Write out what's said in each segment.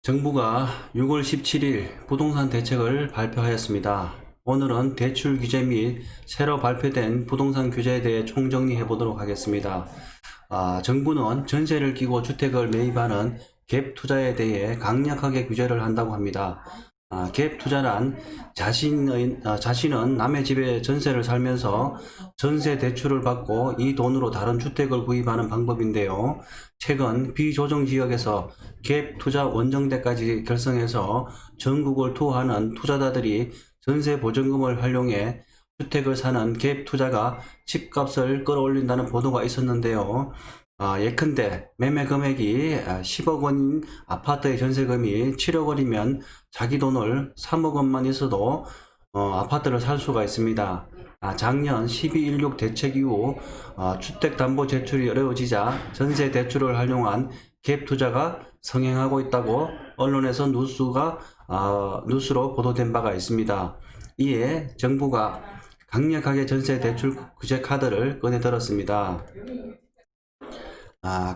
정부가 6월 17일 부동산 대책을 발표하였습니다. 오늘은 대출 규제 및 새로 발표된 부동산 규제에 대해 총정리해 보도록 하겠습니다. 정부는 전세를 끼고 주택을 매입하는 갭 투자에 대해 강력하게 규제를 한다고 합니다. 갭 투자란 자신은 남의 집에 전세를 살면서 전세 대출을 받고 이 돈으로 다른 주택을 구입하는 방법인데요. 최근 비조정 지역에서 갭 투자 원정대까지 결성해서 전국을 투어하는 투자자들이 전세 보증금을 활용해 주택을 사는 갭 투자가 집값을 끌어올린다는 보도가 있었는데요. 예컨대 매매 금액이 10억 원인 아파트의 전세금이 7억 원이면 자기 돈을 3억 원만 있어도 아파트를 살 수가 있습니다. 작년 12.16 대책 이후 주택담보 제출이 어려워지자 전세 대출을 활용한 갭 투자가 성행하고 있다고 언론에서 뉴스로 보도된 바가 있습니다. 이에 정부가 강력하게 전세 대출 규제 카드를 꺼내 들었습니다.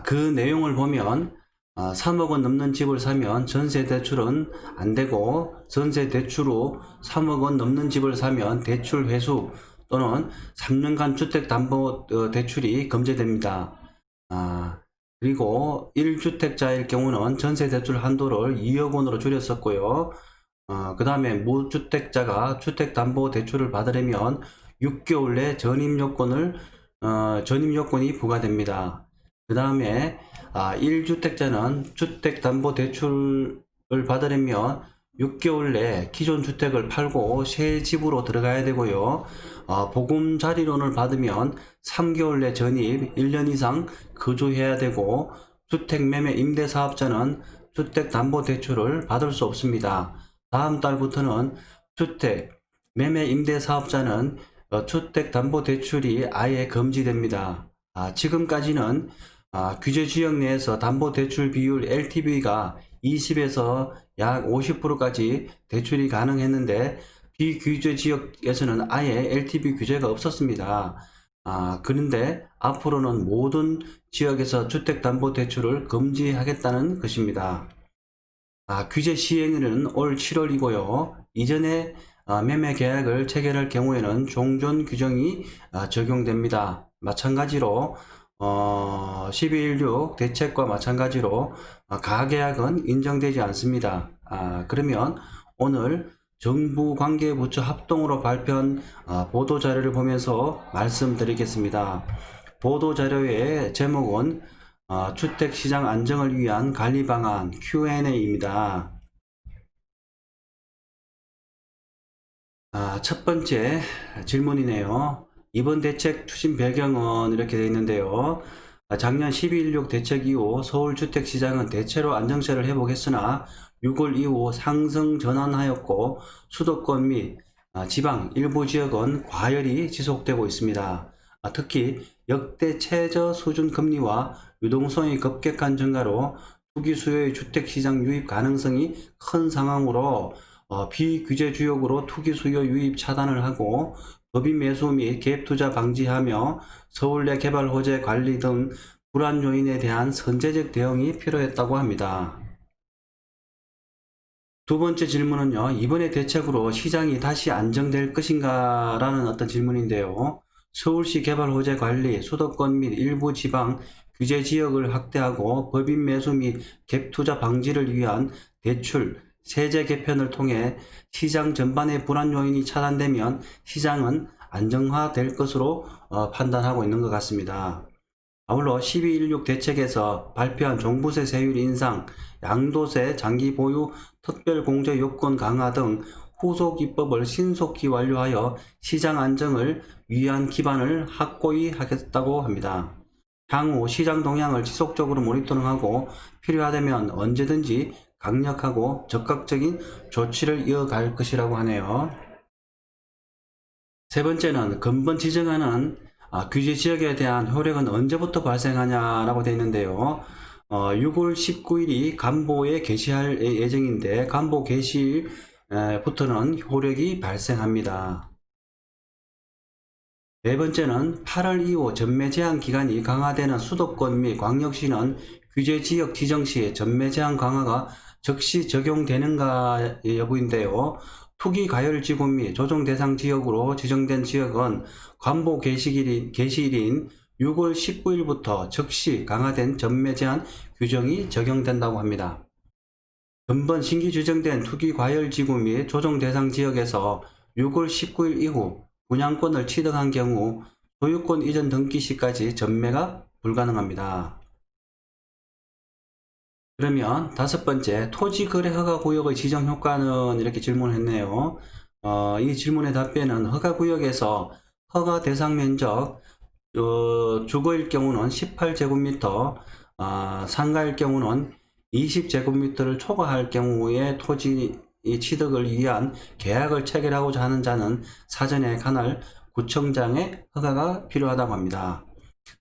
그 내용을 보면 3억 원 넘는 집을 사면 전세 대출은 안 되고, 전세 대출로 3억 원 넘는 집을 사면 대출 회수 또는 3년간 주택담보 대출이 금지됩니다. 그리고 1주택자일 경우는 전세 대출 한도를 2억 원으로 줄였었고요. 그 다음에 무주택자가 주택담보 대출을 받으려면 6개월 내 전입 요건이 부과됩니다. 그 다음에 1주택자는 주택담보대출을 받으려면 6개월 내 기존 주택을 팔고 새 집으로 들어가야 되고요. 보금자리론을 받으면 3개월 내 전입, 1년 이상 거주해야 되고, 주택매매 임대사업자는 주택담보대출을 받을 수 없습니다. 다음 달부터는 주택매매 임대사업자는 주택담보대출이 아예 금지됩니다. 지금까지는 규제 지역 내에서 담보대출 비율 LTV가 20에서 약 50%까지 대출이 가능했는데, 비규제 지역에서는 아예 LTV 규제가 없었습니다. 그런데 앞으로는 모든 지역에서 주택담보대출을 금지하겠다는 것입니다. 규제 시행일은 올 7월이고요. 이전에 매매 계약을 체결할 경우에는 종전 규정이 적용됩니다. 마찬가지로 12.16 대책과 마찬가지로 가계약은 인정되지 않습니다. 그러면 오늘 정부 관계부처 합동으로 발표한 보도자료를 보면서 말씀드리겠습니다. 보도자료의 제목은 주택시장 안정을 위한 관리방안 Q&A입니다. 첫 번째 질문이네요. 이번 대책 추진 배경은 이렇게 되어 있는데요. 작년 12.16 대책 이후 서울 주택시장은 대체로 안정세를 회복했으나 6월 이후 상승 전환하였고, 수도권 및 지방 일부 지역은 과열이 지속되고 있습니다. 특히 역대 최저 수준 금리와 유동성이 급격한 증가로 투기 수요의 주택시장 유입 가능성이 큰 상황으로 비규제 주역으로 투기 수요 유입 차단을 하고, 법인 매수 및 갭 투자 방지하며 서울 내 개발 호재 관리 등 불안 요인에 대한 선제적 대응이 필요했다고 합니다. 두 번째 질문은요, 이번에 대책으로 시장이 다시 안정될 것인가 라는 어떤 질문인데요. 서울시 개발 호재 관리, 수도권 및 일부 지방 규제 지역을 확대하고 법인 매수 및 갭 투자 방지를 위한 대출, 세제 개편을 통해 시장 전반의 불안 요인이 차단되면 시장은 안정화될 것으로 판단하고 있는 것 같습니다. 아울러 12.16 대책에서 발표한 종부세 세율 인상, 양도세 장기 보유 특별공제 요건 강화 등 후속 입법을 신속히 완료하여 시장 안정을 위한 기반을 확고히 하겠다고 합니다. 향후 시장 동향을 지속적으로 모니터링하고 필요하다면 언제든지 강력하고 적극적인 조치를 이어갈 것이라고 하네요. 세 번째는 근본 지정하는 규제 지역에 대한 효력은 언제부터 발생하냐라고 되어 있는데요. 6월 19일이 간보에 게시할 예정인데, 간보 게시일부터는 효력이 발생합니다. 네 번째는 8월 이후 전매 제한 기간이 강화되는 수도권 및 광역시는 규제 지역 지정 시 전매 제한 강화가 즉시 적용되는가 여부인데요. 투기 과열 지구 및 조정 대상 지역으로 지정된 지역은 관보 게시일인 6월 19일부터 즉시 강화된 전매 제한 규정이 적용된다고 합니다. 전번 신규 지정된 투기 과열 지구 및 조정 대상 지역에서 6월 19일 이후 분양권을 취득한 경우 소유권 이전 등기 시까지 전매가 불가능합니다. 그러면 다섯 번째, 토지거래허가구역의 지정 효과는 이렇게 질문을 했네요. 이 질문의 답변은 허가구역에서 허가 대상 면적, 주거일 경우는 18제곱미터, 상가일 경우는 20제곱미터를 초과할 경우에 토지 취득을 위한 계약을 체결하고자 하는 자는 사전에 관할 구청장의 허가가 필요하다고 합니다.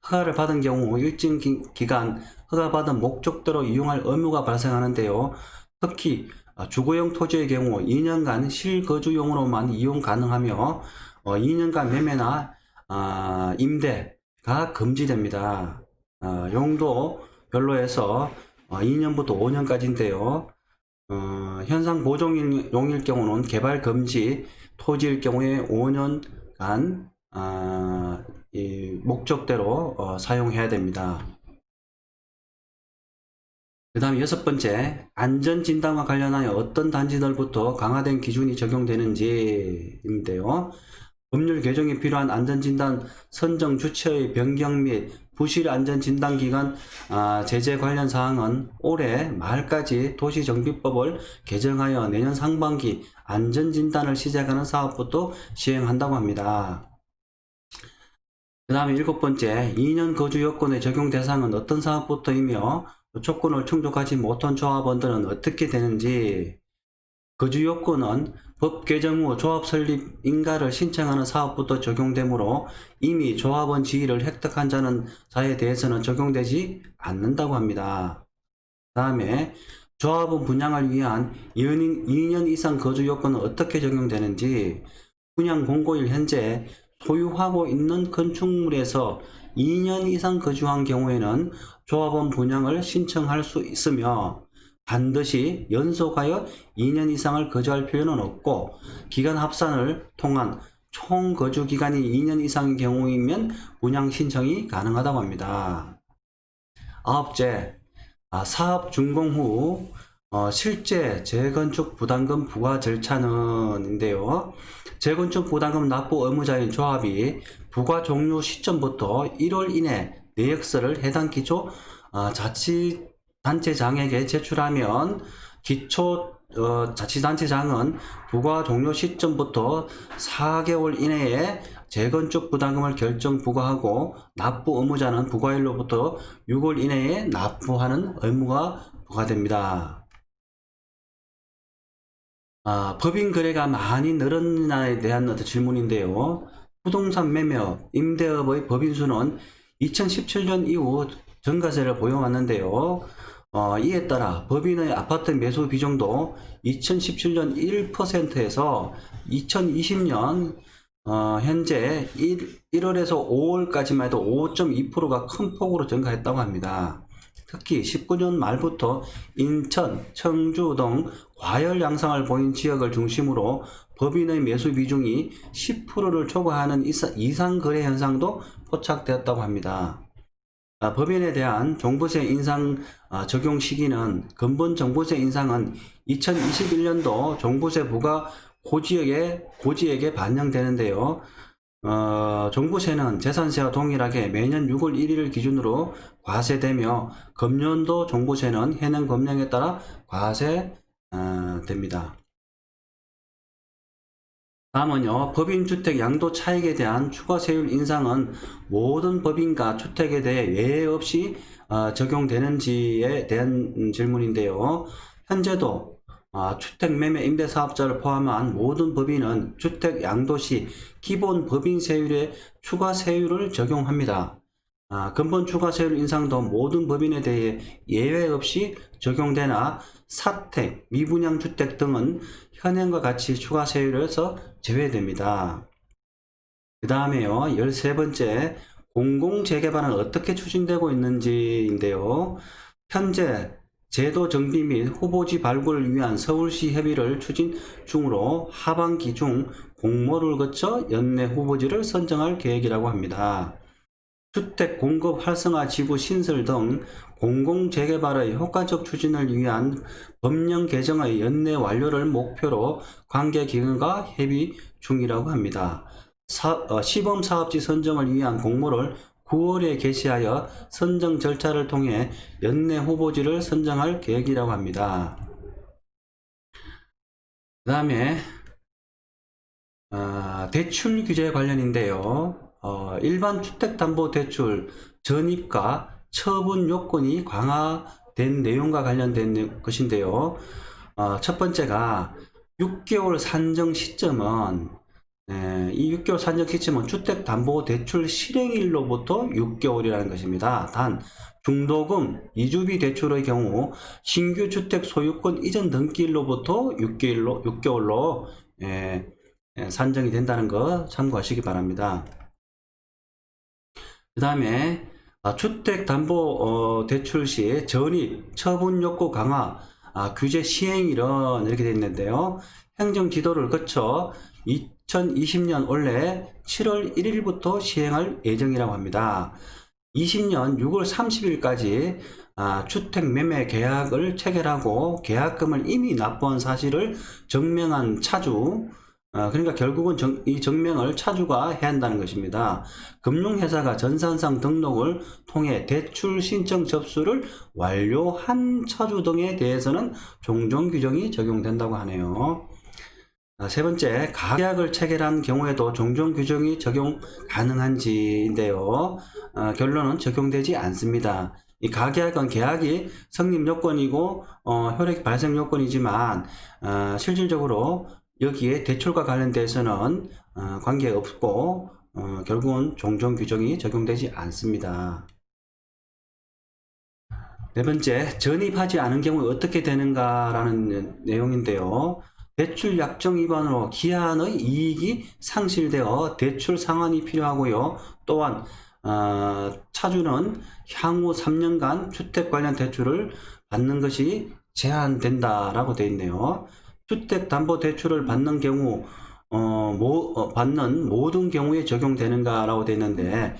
허가를 받은 경우 일정 기간 허가받은 목적대로 이용할 의무가 발생하는데요. 특히 주거용 토지의 경우 2년간 실거주용으로만 이용 가능하며 2년간 매매나 임대가 금지됩니다. 용도별로 해서 2년부터 5년까지인데요. 현상 보존용일 경우는 개발 금지, 토지일 경우에 5년간 이 목적대로 사용해야 됩니다. 그 다음에 여섯 번째, 안전진단과 관련하여 어떤 단지들부터 강화된 기준이 적용되는지인데요. 법률 개정이 필요한 안전진단 선정 주체의 변경 및 부실 안전진단기간 제재 관련 사항은 올해 말까지 도시정비법을 개정하여 내년 상반기 안전진단을 시작하는 사업부터 시행한다고 합니다. 그 다음에 일곱 번째, 2년 거주 여건의 적용 대상은 어떤 사업부터이며 조건을 충족하지 못한 조합원들은 어떻게 되는지. 거주 요건은 법 개정 후 조합 설립 인가를 신청하는 사업부터 적용되므로 이미 조합원 지위를 획득한 자에 대해서는 적용되지 않는다고 합니다. 그 다음에 조합원 분양을 위한 2년 이상 거주 요건은 어떻게 적용되는지. 분양 공고일 현재 소유하고 있는 건축물에서 2년 이상 거주한 경우에는 조합원 분양을 신청할 수 있으며 반드시 연속하여 2년 이상을 거주할 필요는 없고 기간 합산을 통한 총 거주 기간이 2년 이상인 경우이면 분양 신청이 가능하다고 합니다. 아홉째, 사업 준공 후 실제 재건축 부담금 부과 절차는인데요. 재건축 부담금 납부 의무자인 조합이 부과 종료 시점부터 1월 이내 내역서를 해당 기초 자치단체장에게 제출하면 기초 자치단체장은 부과 종료 시점부터 4개월 이내에 재건축 부담금을 결정 부과하고 납부 의무자는 부과일로부터 6월 이내에 납부하는 의무가 부과됩니다. 법인 거래가 많이 늘었나에 대한 어떤 질문인데요. 부동산 매매업, 임대업의 법인 수는 2017년 이후 증가세를 보여왔는데요. 이에 따라 법인의 아파트 매수 비중도 2017년 1%에서 2020년 현재 1월에서 5월까지만 해도 5.2%가 큰 폭으로 증가했다고 합니다. 특히 19년 말부터 인천, 청주 등 과열 양상을 보인 지역을 중심으로 법인의 매수 비중이 10%를 초과하는 이상 거래 현상도 포착되었다고 합니다. 법인에 대한 종부세 인상 적용 시기는 근본 종부세 인상은 2021년도 종부세 부과 고지액에 반영되는데요. 종부세는 재산세와 동일하게 매년 6월 1일 기준으로 과세되며 금년도 종부세는 현행 법령에 따라 과세됩니다. 다음은요, 법인주택 양도 차익에 대한 추가세율 인상은 모든 법인과 주택에 대해 예외 없이 적용되는지에 대한 질문인데요. 현재도 주택 매매 임대 사업자를 포함한 모든 법인은 주택 양도 시 기본 법인 세율에 추가 세율을 적용합니다. 근본 추가 세율 인상도 모든 법인에 대해 예외 없이 적용되나 사택, 미분양 주택 등은 현행과 같이 추가 세율에서 제외됩니다. 그 다음에요, 13번째, 공공재개발은 어떻게 추진되고 있는지인데요. 현재 제도 정비 및 후보지 발굴을 위한 서울시 협의를 추진 중으로 하반기 중 공모를 거쳐 연내 후보지를 선정할 계획이라고 합니다. 주택 공급 활성화 지구 신설 등 공공재개발의 효과적 추진을 위한 법령 개정의 연내 완료를 목표로 관계기관과 협의 중이라고 합니다. 시범사업지 선정을 위한 공모를 9월에 개시하여 선정 절차를 통해 연내 후보지를 선정할 계획이라고 합니다. 그 다음에 대출 규제 관련인데요. 일반 주택담보대출 전입과 처분 요건이 강화된 내용과 관련된 것인데요. 첫 번째가 6개월 산정 시점은 이 6개월 산정 시점은 주택담보대출 실행일로부터 6개월이라는 것입니다. 단 중도금, 이주비 대출의 경우 신규 주택 소유권 이전 등기일로부터 6개월로 산정이 된다는 거 참고하시기 바랍니다. 그 다음에 주택담보대출 시 전입, 처분 욕구 강화, 규제 시행일은 이렇게 되어 있는데요. 행정지도를 거쳐 2020년 올해 7월 1일부터 시행할 예정이라고 합니다. 20년 6월 30일까지 주택 매매 계약을 체결하고 계약금을 이미 납부한 사실을 증명한 차주, 그러니까 결국은 이 증명을 차주가 해야 한다는 것입니다. 금융회사가 전산상 등록을 통해 대출 신청 접수를 완료한 차주 등에 대해서는 종종 규정이 적용된다고 하네요. 세 번째, 가계약을 체결한 경우에도 종종 규정이 적용 가능한지인데요. 결론은 적용되지 않습니다. 이 가계약은 계약이 성립 요건이고 효력 발생 요건이지만 실질적으로 여기에 대출과 관련돼서는 관계없고 결국은 종종 규정이 적용되지 않습니다. 네 번째, 전입하지 않은 경우 어떻게 되는가라는 내용인데요. 대출 약정 위반으로 기한의 이익이 상실되어 대출 상환이 필요하고요. 또한 차주는 향후 3년간 주택 관련 대출을 받는 것이 제한된다라고 되어 있네요. 주택담보대출을 받는 경우 받는 모든 경우에 적용되는가라고 되어 있는데,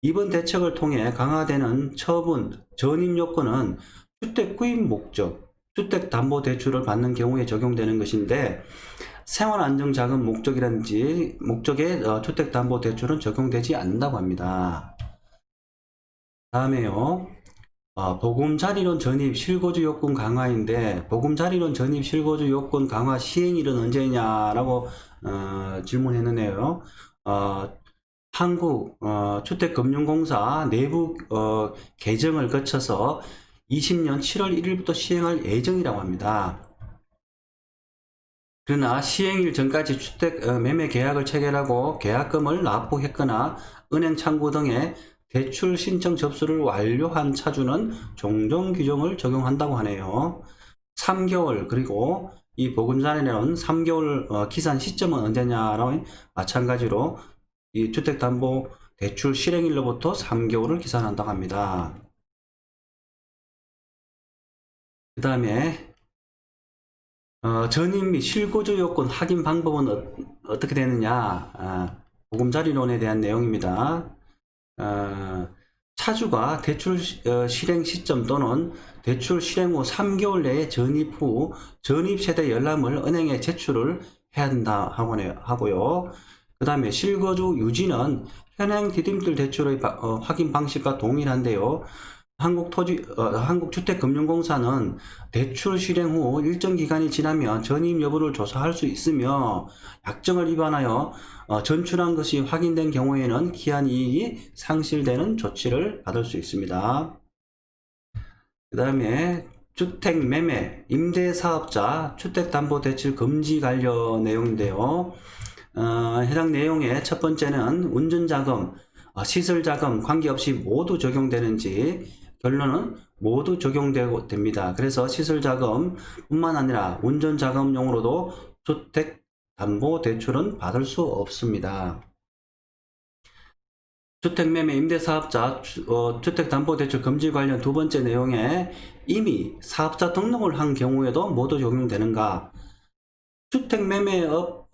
이번 대책을 통해 강화되는 처분, 전입 요건은 주택 구입 목적, 주택담보대출을 받는 경우에 적용되는 것인데 생활안정자금 목적이라든지 목적의 주택담보대출은 적용되지 않는다고 합니다. 다음에요. 보금자리론 전입 실거주 요건 강화인데, 보금자리론 전입 실거주 요건 강화 시행일은 언제냐라고 질문했는데요. 한국주택금융공사 내부 개정을 거쳐서 20년 7월 1일부터 시행할 예정이라고 합니다. 그러나 시행일 전까지 주택 매매 계약을 체결하고 계약금을 납부했거나 은행 창구 등의 대출 신청 접수를 완료한 차주는 종종 규정을 적용한다고 하네요. 3개월, 그리고 이 보금자리론 3개월 기산 시점은 언제냐라고 마찬가지로 이 주택담보대출 실행일로부터 3개월을 기산한다고 합니다. 그 다음에 전입 및 실거주 요건 확인 방법은 어떻게 되느냐, 보금자리론에 대한 내용입니다. 차주가 대출 실행 시점 또는 대출 실행 후 3개월 내에 전입 후 전입세대 열람을 은행에 제출을 해야 한다 하고요. 그 다음에 실거주 유지는 현행 디딤돌 대출의 확인 방식과 동일한데요. 한국주택금융공사는 대출 실행 후 일정 기간이 지나면 전입 여부를 조사할 수 있으며, 약정을 위반하여 전출한 것이 확인된 경우에는 기한 이익이 상실되는 조치를 받을 수 있습니다. 그 다음에 주택 매매, 임대사업자 주택담보대출 금지 관련 내용인데요. 해당 내용의 첫 번째는 운전자금, 시설자금 관계없이 모두 적용되는지, 결론은 모두 적용됩니다. 그래서 시설자금 뿐만 아니라 운전자금용으로도 주택담보대출은 받을 수 없습니다. 주택매매 임대사업자 주택담보대출 금지 관련 두 번째 내용에 이미 사업자 등록을 한 경우에도 모두 적용되는가? 주택매매업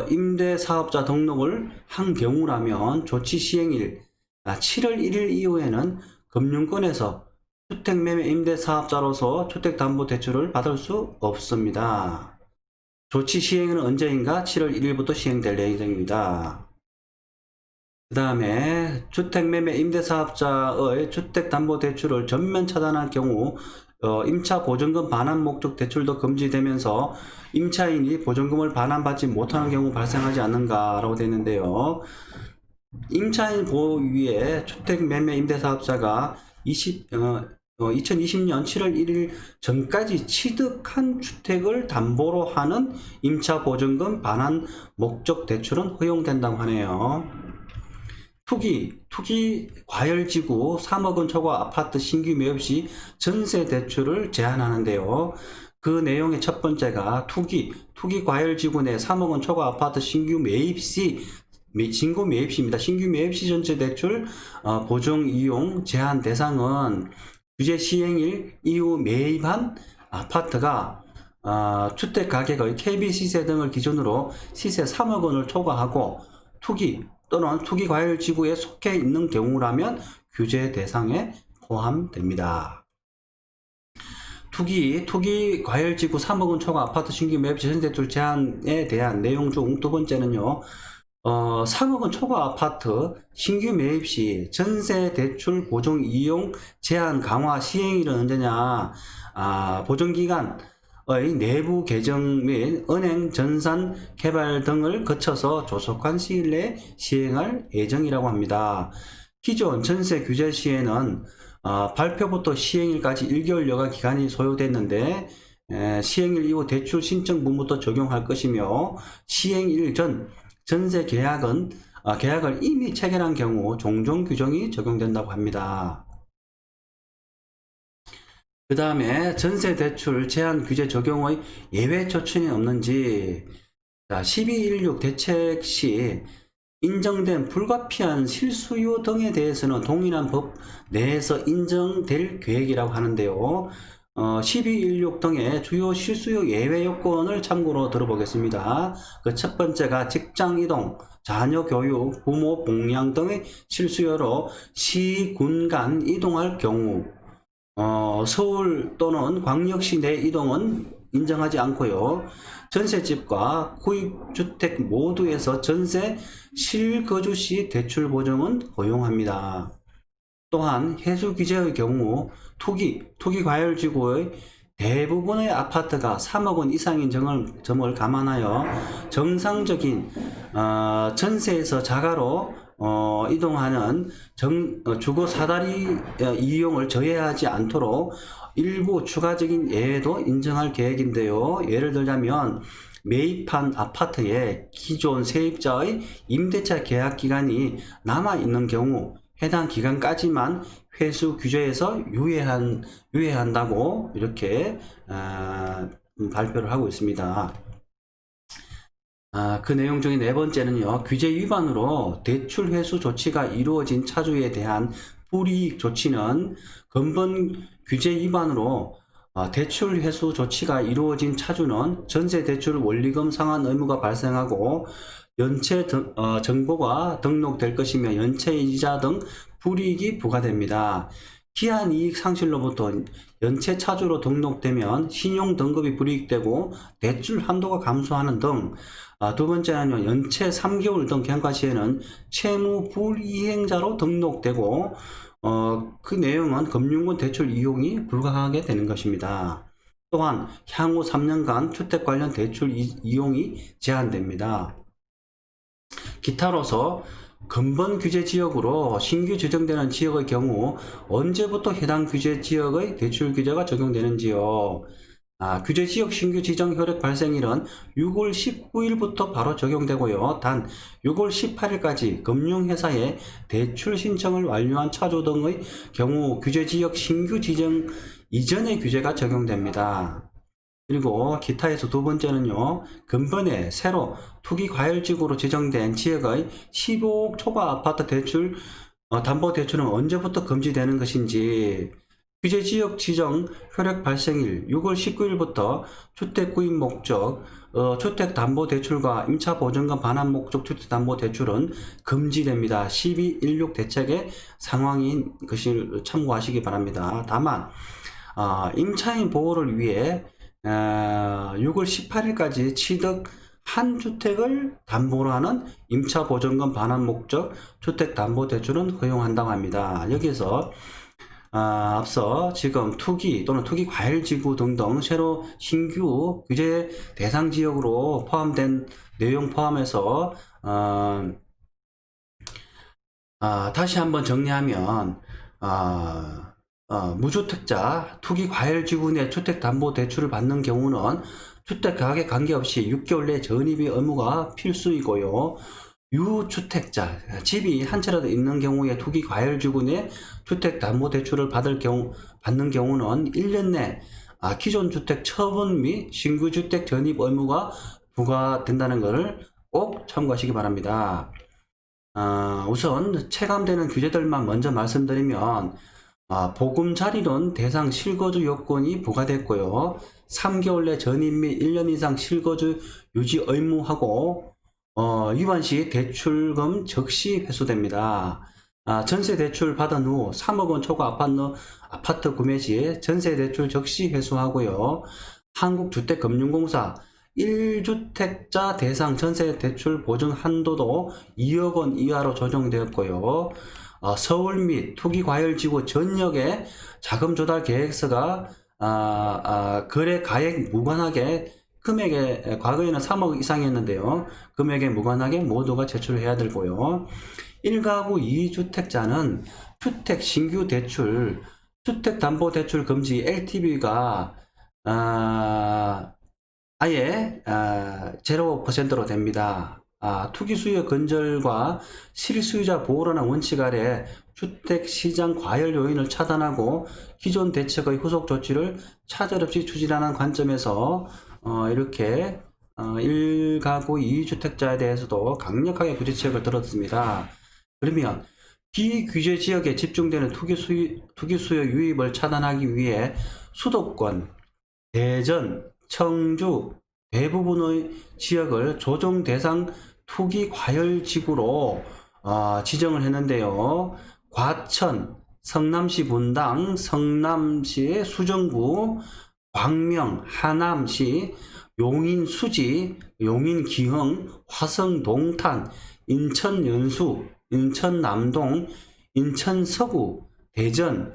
임대사업자 등록을 한 경우라면 조치 시행일 7월 1일 이후에는 금융권에서 주택매매 임대사업자로서 주택담보대출을 받을 수 없습니다. 조치 시행은 언제인가? 7월 1일부터 시행될 예정입니다. 그 다음에 주택매매 임대사업자의 주택담보대출을 전면 차단할 경우 임차 보증금 반환 목적 대출도 금지되면서 임차인이 보증금을 반환받지 못하는 경우 발생하지 않는가라고 되어 있는데요. 임차인 보호 위에 주택매매 임대사업자가 2020년 7월 1일 전까지 취득한 주택을 담보로 하는 임차 보증금 반환 목적 대출은 허용된다고 하네요. 투기 과열지구 3억 원 초과 아파트 신규 매입 시 전세 대출을 제한하는데요. 그 내용의 첫 번째가 투기 과열지구 내 3억 원 초과 아파트 신규 매입 시 신고 매입 시입니다. 신규 매입 시 전세 대출 보증 이용 제한 대상은 규제 시행일 이후 매입한 아파트가 주택 가격의 KB 시세 등을 기준으로 시세 3억 원을 초과하고 투기 또는 투기 과열 지구에 속해 있는 경우라면 규제 대상에 포함됩니다. 투기 과열 지구 3억 원 초과 아파트 신규 매입 전세 대출 제한에 대한 내용 중 두 번째는요. 3억 원 초과 아파트 신규 매입 시 전세 대출 보증 이용 제한 강화 시행일은 언제냐? 보증기간의 내부 개정 및 은행 전산 개발 등을 거쳐서 조속한 시일 내에 시행할 예정이라고 합니다. 기존 전세 규제 시에는 발표부터 시행일까지 1개월 여가 기간이 소요됐는데 시행일 이후 대출 신청분부터 적용할 것이며 시행일 전 전세 계약을 이미 체결한 경우 종종 규정이 적용된다고 합니다. 그 다음에 전세 대출 제한 규제 적용의 예외 조건이 없는지 1216 대책 시 인정된 불가피한 실수요 등에 대해서는 동일한 법 내에서 인정될 계획이라고 하는데요. 1216 등의 주요 실수요 예외 요건을 참고로 들어보겠습니다. 그 첫 번째가 직장 이동, 자녀 교육, 부모 봉양 등의 실수요로 시, 군 간 이동할 경우 서울 또는 광역시 내 이동은 인정하지 않고요. 전셋집과 구입주택 모두에서 전세 실거주 시 대출 보증은 허용합니다. 또한 해수 규제의 경우 투기 과열지구의 대부분의 아파트가 3억 원 이상인 점을 감안하여 정상적인 전세에서 자가로 이동하는 주거 사다리 이용을 저해하지 않도록 일부 추가적인 예외도 인정할 계획인데요. 예를 들자면 매입한 아파트에 기존 세입자의 임대차 계약 기간이 남아있는 경우 해당 기간까지만 회수 규제에서 유예한다고 이렇게 발표를 하고 있습니다. 그 내용 중에 네 번째는요. 규제 위반으로 대출 회수 조치가 이루어진 차주에 대한 불이익 조치는 근본 규제 위반으로 대출 회수 조치가 이루어진 차주는 전세 대출 원리금 상환 의무가 발생하고 연체 정보가 등록될 것이며 연체 이자 등 불이익이 부과됩니다. 기한 이익 상실로부터 연체 차주로 등록되면 신용 등급이 불이익되고 대출 한도가 감소하는 등 두 번째는요, 연체 3개월 등 경과 시에는 채무 불이행자로 등록되고 그 내용은 금융권 대출 이용이 불가하게 되는 것입니다. 또한 향후 3년간 주택 관련 대출 이용이 제한됩니다. 기타로서 근본 규제 지역으로 신규 지정되는 지역의 경우 언제부터 해당 규제 지역의 대출 규제가 적용되는지요. 규제 지역 신규 지정 효력 발생일은 6월 19일부터 바로 적용되고요. 단 6월 18일까지 금융회사에 대출 신청을 완료한 차주 등의 경우 규제 지역 신규 지정 이전의 규제가 적용됩니다. 그리고 기타에서 두 번째는요, 근본에 새로 투기 과열지구로 지정된 지역의 15억 초과 아파트 대출 담보대출은 언제부터 금지되는 것인지, 규제지역 지정 효력 발생일 6월 19일부터 주택 구입 목적, 주택담보대출과 임차보증금 반환 목적 주택담보대출은 금지됩니다. 1216 대책의 상황인 것을 참고하시기 바랍니다. 다만 임차인 보호를 위해 6월 18일까지 취득 한 주택을 담보로 하는 임차보증금 반환 목적 주택담보대출은 허용한다고 합니다. 여기서 앞서 지금 투기 또는 투기 과열지구 등등 새로 신규 규제 대상 지역으로 포함된 내용 포함해서 다시 한번 정리하면 무주택자 투기 과열지구 내 주택담보대출을 받는 경우는 주택가격에 관계없이 6개월 내 전입이 의무가 필수이고요. 유주택자, 집이 한 채라도 있는 경우에 투기 과열지구 내 주택담보대출을 받는 경우는 1년 내 기존 주택 처분 및 신규 주택 전입 의무가 부과된다는 것을 꼭 참고하시기 바랍니다. 우선 체감되는 규제들만 먼저 말씀드리면, 보금자리론 대상 실거주 요건이 부과됐고요. 3개월 내 전입 및 1년 이상 실거주 유지 의무하고 위반 시 대출금 즉시 회수됩니다. 전세 대출 받은 후 3억 원 초과 아파트 구매 시 전세 대출 즉시 회수하고요. 한국주택금융공사 1주택자 대상 전세 대출 보증 한도도 2억 원 이하로 조정되었고요. 서울 및 투기과열지구 전역의 자금 조달 계획서가 거래 가액 무관하게 금액에 과거에는 3억 이상이었는데요. 금액에 무관하게 모두가 제출해야 되고요. 1가구 2주택자는 주택 신규 대출, 주택담보대출 금지 LTV가 아예 0%로 됩니다. 투기 수요 근절과 실수요자 보호라는 원칙 아래 주택 시장 과열 요인을 차단하고 기존 대책의 후속 조치를 차질 없이 추진하는 관점에서 이렇게 1가구 2주택자에 대해서도 강력하게 규제책을 들었습니다. 그러면 비규제 지역에 집중되는 투기 수요 유입을 차단하기 위해 수도권, 대전, 청주 대부분의 지역을 조정 대상 투기 과열 지구로 지정을 했는데요. 과천, 성남시 분당, 성남시의 수정구, 광명, 하남시, 용인 수지, 용인 기흥, 화성 동탄, 인천 연수, 인천 남동, 인천 서구, 대전,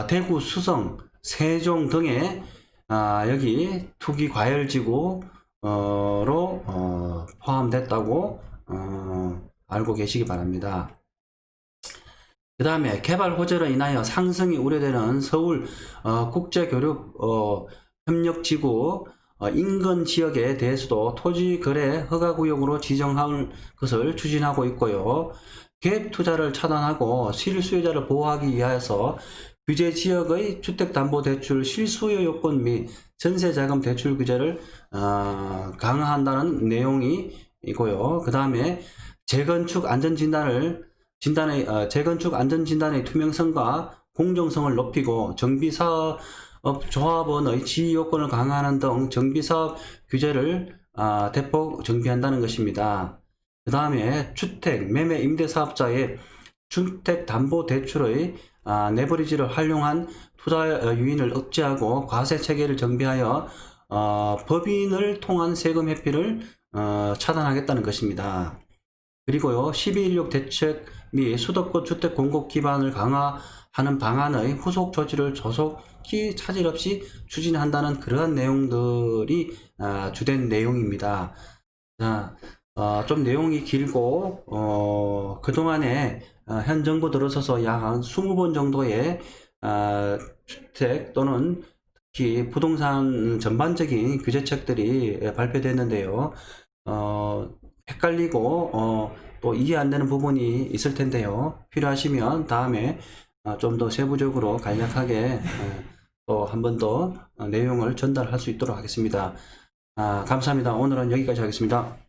대구 수성, 세종 등의 여기 투기 과열지구로 포함됐다고 알고 계시기 바랍니다. 그 다음에 개발 호재로 인하여 상승이 우려되는 서울 국제교류 협력지구 인근 지역에 대해서도 토지거래 허가구역으로 지정할 것을 추진하고 있고요. 갭 투자를 차단하고 실수요자를 보호하기 위해서 규제 지역의 주택담보대출 실수요 요건 및 전세자금 대출 규제를 강화한다는 내용이고요. 그 다음에 재건축 안전진단의 투명성과 공정성을 높이고 정비사업 조합원의 지위 요건을 강화하는 등 정비사업 규제를 대폭 정비한다는 것입니다. 그 다음에 주택, 매매, 임대사업자의 주택담보대출의 레버리지를 활용한 투자 유인을 억제하고 과세 체계를 정비하여 법인을 통한 세금 회피를 차단하겠다는 것입니다. 그리고요, 12.16 대책 및 수도권 주택 공급 기반을 강화하는 방안의 후속 조치를 조속히 차질 없이 추진한다는 그러한 내용들이 주된 내용입니다. 자, 좀 내용이 길고 그동안에 현 정부 들어서서 약 한 20번 정도의 주택 또는 특히 부동산 전반적인 규제책들이 발표됐는데요. 헷갈리고 또 이해 안 되는 부분이 있을 텐데요. 필요하시면 다음에 좀 더 세부적으로 간략하게 또 한 번 더 내용을 전달할 수 있도록 하겠습니다. 감사합니다. 오늘은 여기까지 하겠습니다.